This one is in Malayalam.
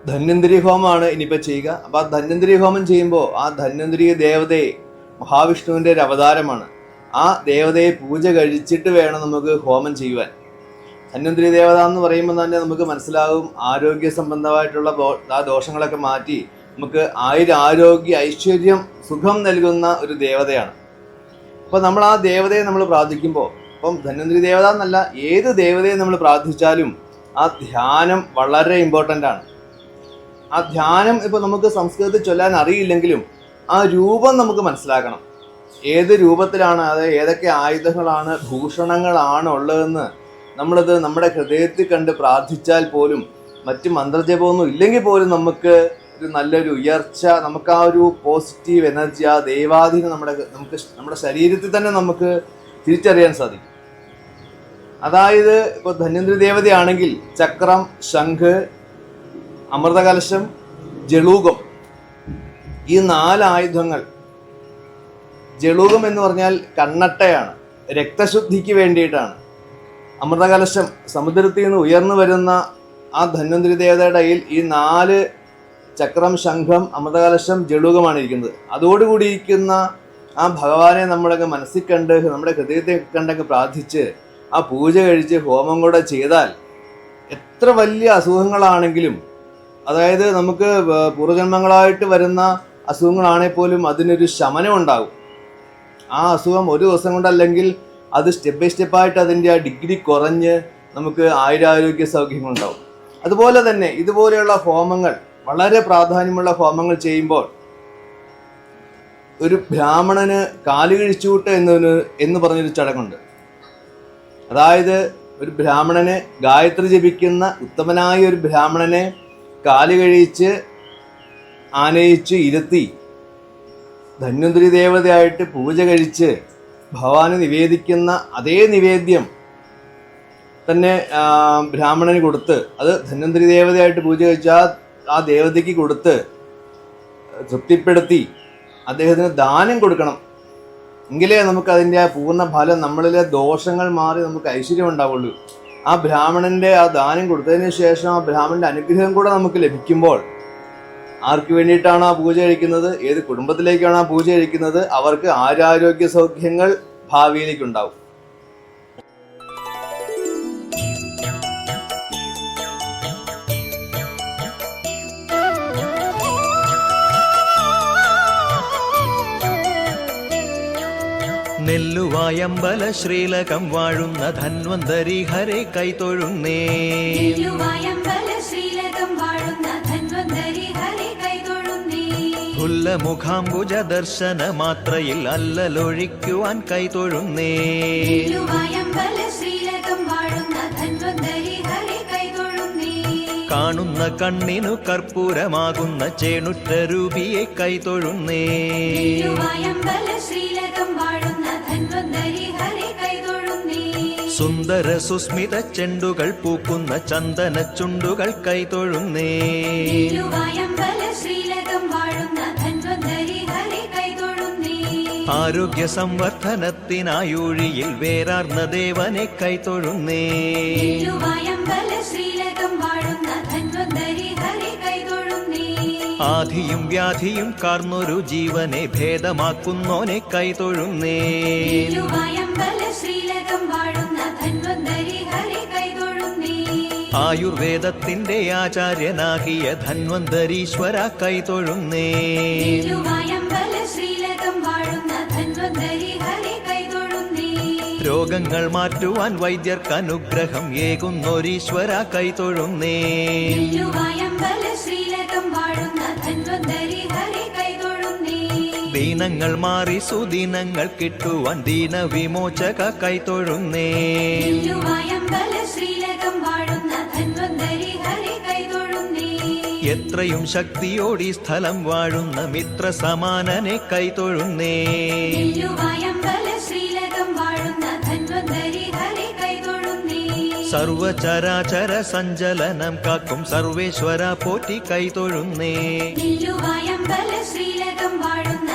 ധന്വന്തരി ഹോമമാണ് ഇനിയിപ്പോൾ ചെയ്യുക. അപ്പോൾ ആ ധന്വന്തരി ഹോമം ചെയ്യുമ്പോൾ ആ ധന്വന്തരി ദേവതയെ മഹാവിഷ്ണുവിൻ്റെ ഒരു അവതാരമാണ്. ആ ദേവതയെ പൂജ കഴിച്ചിട്ട് വേണം നമുക്ക് ഹോമം ചെയ്യുവാൻ. ധന്വന്തരി ദേവത എന്ന് പറയുമ്പോൾ തന്നെ നമുക്ക് മനസ്സിലാകും ആരോഗ്യ സംബന്ധമായിട്ടുള്ള ആ ദോഷങ്ങളൊക്കെ മാറ്റി നമുക്ക് ആരോഗ്യ ഐശ്വര്യം സുഖം നൽകുന്ന ഒരു ദേവതയാണ്. അപ്പോൾ നമ്മൾ ആ ദേവതയെ നമ്മൾ പ്രാർത്ഥിക്കുമ്പോൾ, ഇപ്പം ധന്വന്തരി ദേവത എന്നല്ല, ഏത് ദേവതയെ നമ്മൾ പ്രാർത്ഥിച്ചാലും ആ ധ്യാനം വളരെ ഇമ്പോർട്ടൻ്റ് ആണ്. ആ ധ്യാനം ഇപ്പോൾ നമുക്ക് സംസ്കൃതത്തിൽ ചൊല്ലാൻ അറിയില്ലെങ്കിലും ആ രൂപം നമുക്ക് മനസ്സിലാക്കണം. ഏത് രൂപത്തിലാണ്, അത് ഏതൊക്കെ ആയുധങ്ങളാണ്, ഭൂഷണങ്ങളാണ് ഉള്ളതെന്ന് നമ്മളത് നമ്മുടെ ഹൃദയത്തിൽ കണ്ട് പ്രാർത്ഥിച്ചാൽ പോലും, മറ്റ് മന്ത്രജപമൊന്നും ഇല്ലെങ്കിൽ പോലും നമുക്ക് ഒരു നല്ലൊരു ഉയർച്ച, നമുക്ക് ആ ഒരു പോസിറ്റീവ് എനർജി, ആ ദൈവാധീനം നമ്മുടെ ശരീരത്തിൽ തന്നെ നമുക്ക് തിരിച്ചറിയാൻ സാധിക്കും. അതായത് ഇപ്പോൾ ധന്വന്തരി ദേവതയാണെങ്കിൽ ചക്രം, ശംഖ്, അമൃതകലശം, ജളൂകം, ഈ 4 ആയുധങ്ങൾ. ജളൂകം എന്ന് പറഞ്ഞാൽ കണ്ണട്ടയാണ്, രക്തശുദ്ധിക്ക് വേണ്ടിയിട്ടാണ്. അമൃതകലശം സമുദ്രത്തിൽ നിന്ന് ഉയർന്നു വരുന്ന ആ ധന്വന്തരി ദേവതയുടെ കയ്യിൽ ഈ 4 ചക്രം, ശംഖം, അമൃതകലശം, ജളൂകമാണ് ഇരിക്കുന്നത്. അതോടുകൂടി ഇരിക്കുന്ന ആ ഭഗവാനെ നമ്മളൊക്കെ മനസ്സിൽ കണ്ട് നമ്മുടെ ഹൃദയത്തെ കണ്ടൊക്കെ പ്രാർത്ഥിച്ച് ആ പൂജ കഴിച്ച് ഹോമം കൂടെ ചെയ്താൽ എത്ര വലിയ അസുഖങ്ങളാണെങ്കിലും, അതായത് നമുക്ക് പൂർവജന്മങ്ങളായിട്ട് വരുന്ന അസുഖങ്ങളാണെങ്കിൽ പോലും അതിനൊരു ശമനം ഉണ്ടാകും. ആ അസുഖം ഒരു ദിവസം കൊണ്ടല്ലെങ്കിൽ അത് സ്റ്റെപ്പ് ബൈ സ്റ്റെപ്പായിട്ട് അതിൻ്റെ ആ ഡിഗ്രി കുറഞ്ഞ് നമുക്ക് ആരോഗ്യ സൗഖ്യങ്ങളുണ്ടാവും. അതുപോലെ തന്നെ ഇതുപോലെയുള്ള ഹോമങ്ങൾ, വളരെ പ്രാധാന്യമുള്ള ഹോമങ്ങൾ ചെയ്യുമ്പോൾ ഒരു ബ്രാഹ്മണന് കാലുകിഴിച്ചൂട്ട് എന്ന് പറഞ്ഞൊരു ചടങ്ങുണ്ട്. അതായത് ഒരു ബ്രാഹ്മണനെ, ഗായത്രി ജപിക്കുന്ന ഉത്തമനായ ഒരു ബ്രാഹ്മണനെ കാല് കഴിച്ച് ആനയിച്ച് ഇരുത്തി ധന്വന്തരി ദേവതയായിട്ട് പൂജ കഴിച്ച് ഭഗവാന് നിവേദിക്കുന്ന അതേ നിവേദ്യം തന്നെ ബ്രാഹ്മണന് കൊടുത്ത്, അത് ധന്വന്തരി ദേവതയായിട്ട് പൂജ കഴിച്ച ആ ദേവതയ്ക്ക് കൊടുത്ത് തൃപ്തിപ്പെടുത്തി അദ്ദേഹത്തിന് ദാനം കൊടുക്കണം. എങ്കിലേ നമുക്ക് അതിൻ്റെ ആ പൂർണ്ണ ഫലം, നമ്മളിലെ ദോഷങ്ങൾ മാറി നമുക്ക് ഐശ്വര്യം ഉണ്ടാവുള്ളൂ. ആ ബ്രാഹ്മണൻ്റെ ആ ദാനം കൊടുത്തതിന് ശേഷം ആ ബ്രാഹ്മണൻ്റെ അനുഗ്രഹം കൂടെ നമുക്ക് ലഭിക്കുമ്പോൾ, ആർക്ക് വേണ്ടിയിട്ടാണ് ആ പൂജ കഴിക്കുന്നത്, ഏത് കുടുംബത്തിലേക്കാണ് ആ പൂജ കഴിക്കുന്നത്, അവർക്ക് ആരോഗ്യ സൗഖ്യങ്ങൾ ഭാവിയിലേക്കുണ്ടാവും. നെല്ലുവായമ്പല ശ്രീലകം വാഴുന്ന ധന്വന്തരി ഹരെ കൈതൊഴുന്നേ. മുഖാംബുജ ദർശന മാത്രയിൽ അല്ലലൊഴിക്കുവാൻ കൈതൊഴുന്നേ. കാണുന്ന കണ്ണിനു കർപ്പൂരമാകുന്ന ചേണുറ്റ രൂപിയെ കൈതൊഴുന്നേ. സുന്ദര സുസ്മിത ചെണ്ടുകൾ പൂക്കുന്ന ചന്ദന ചുണ്ടുകൾ കൈതൊഴുന്നേ. ആരോഗ്യ സംവർദ്ധനത്തിനായൂഴിയിൽ വേരാർന്ന ദേവനെ കൈതൊഴുന്നേ. ആധിയും വ്യാധിയും കാർന്നൊരു ജീവനെ ഭേദമാക്കുന്നോനെ കൈതൊഴുന്നേ. ആയുർവേദത്തിന്റെ ആചാര്യനാകിയ ധന്വന്തരീശ്വര കൈതൊഴുന്നേ. രോഗങ്ങൾ മാറ്റുവാൻ വൈദ്യർക്ക് അനുഗ്രഹം ഏകുന്നൊരീശ്വര കൈതൊഴുന്നേ. ദീനങ്ങൾ മാറി സുദീനങ്ങൾ കിട്ടുവാൻ ദീനവിമോചക കൈതൊഴുന്നേ. എത്രയും ശക്തിയോടി സ്ഥലം വാഴുന്ന മിത്ര സമാനനെ കൈതൊഴുന്നേ. സർവചരാചര സഞ്ചലനം കാക്കും സർവേശ്വര പോറ്റി കൈതൊഴുന്നേ. ശ്രീലകം വാഴുന്ന